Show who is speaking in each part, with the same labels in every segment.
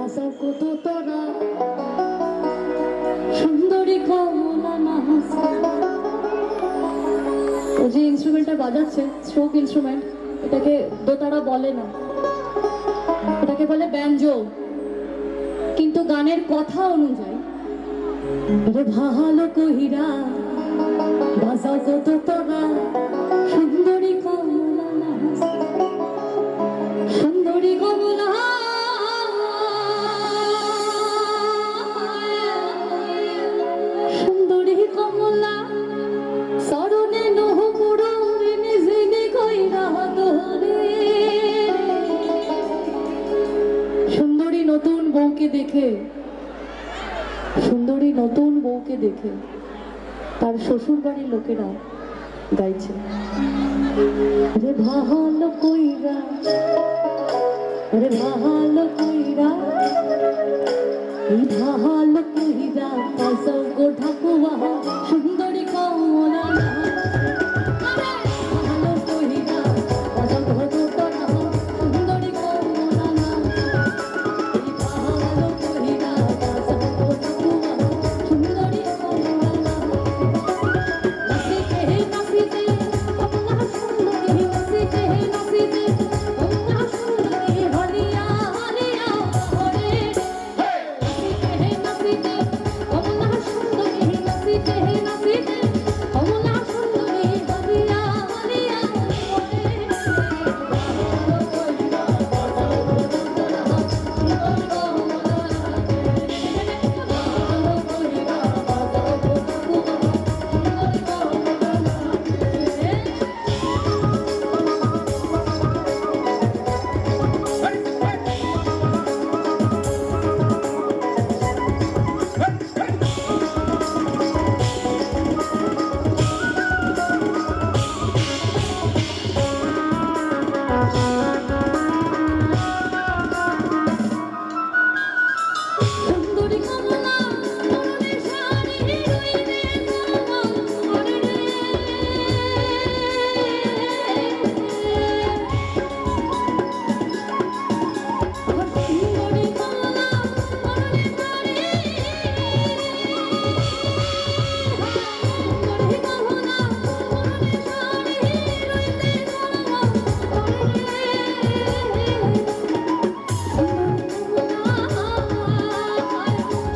Speaker 1: বাসা কত তোরা সুন্দরী কমলা নাচ। ও যে ইনস্ট্রুমেন্টটা বাজাচ্ছে স্ট্রোক ইনস্ট্রুমেন্ট, এটাকে দোতারা বলে না, এটাকে বলে ব্যাঞ্জো। কিন্তু গানের কথা অনুযায়ী রে ভালো কহিরা বাজাও কত তোরা সুন্দরী কমলা নাচ। সুন্দরী কমলা সুন্দরী কমলা সরণে নহ পুরনে নিজে কইরা দোরে। সুন্দরী নতুন বউকে দেখে, সুন্দরী নতুন বউকে দেখে তার শ্বশুর বাড়ির লোকেরা গাইছে রে ভালো কইরা, রে ভালো কইরা, এই ভালো কইরা বাজাও গো ঠাকুয়া সুন্দরী কমলা নাচ। ভালো কইরা বাজাও গো দোতারা সুন্দরী কমলা নাচ। এই ভালো কইরা বাজাও গো ঠাকুয়া সুন্দরী কমলা নাচ। নাচিতে নাচিতে কমলা সুন্দরী, নাচিতে নাচিতে কমলা সুন্দরী হরিয়া হরিয়া হরে। নাচিতে নাচিতে কমলা সুন্দরী, নাচিতে নাচিতে কমলা সুন্দরী হরিয়া হরিয়া হরে। সুন্দরী কমলা মরণে শাড়ি রইরে তোমা মরে রে। সুন্দরী কমলা মরণে শাড়ি, সুন্দরী কমলা মরণে শাড়ি রইরে তোমা মরে রে।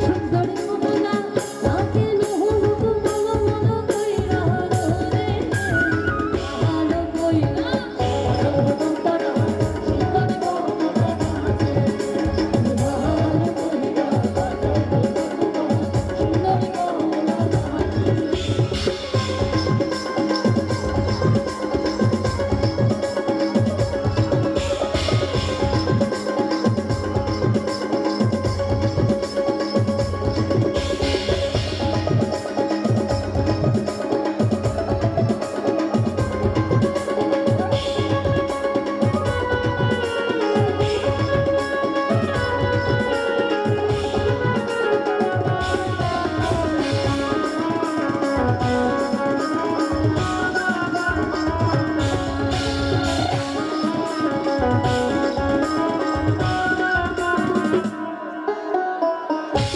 Speaker 1: সুন্দরী কমলা তাকে নহলুক ভালো মনো কইরা রে। ভালো কইরা দোতারা সুন্দরী কমলা নাচ। ভালো কইরা সুন্দরী কমলা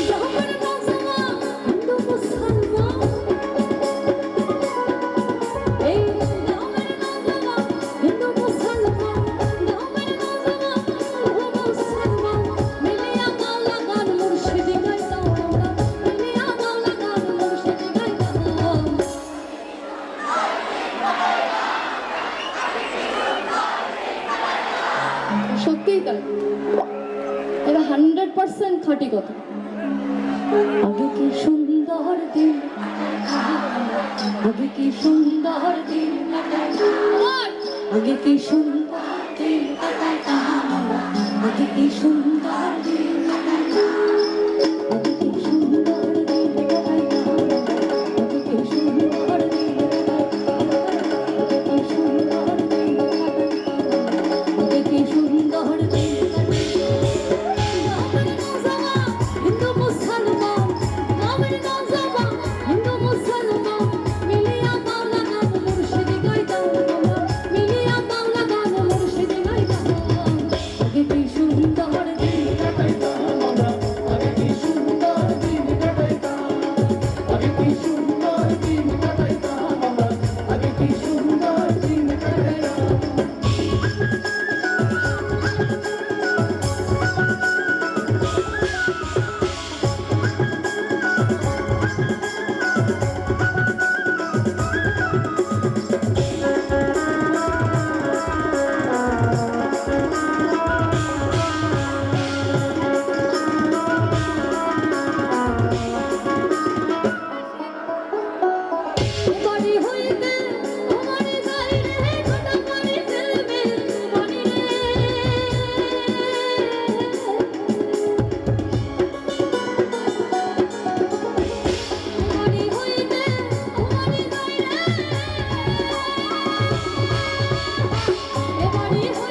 Speaker 1: জহর নজমা হিন্দু মুসলমান, এই জহর নজমা হিন্দু মুসলমান, জহর নজমা হিন্দু মুসলমান, মিলিয়া মাওলা গান মুর্শিদি গাইতাম আমরা, মিলিয়া মাওলা গান মুর্শিদি গাইতাম। সত্যিই তাই, এটা 100% খাঁটি কথা। আগে কি সুন্দর দিন, আগে কি সুন্দর দিন, আগে কি সুন্দর দিন, আগে কি সুন্দর দিন, আগে কি সুন্দর দিন, আগে কি সুন্দর দিন, আগে কি সুন্দর দিন, আগে কি সুন্দর দিন। হিন্দু মুসলমান, হিন্দু মুসলমান, মিলিয়া মাওলা গান মুর্শিদি গাইতাম আমরা, মিলিয়া মাওলা গান মুর্শিদি গাইতাম। আগে কি সুন্দর দিন, বাড়ি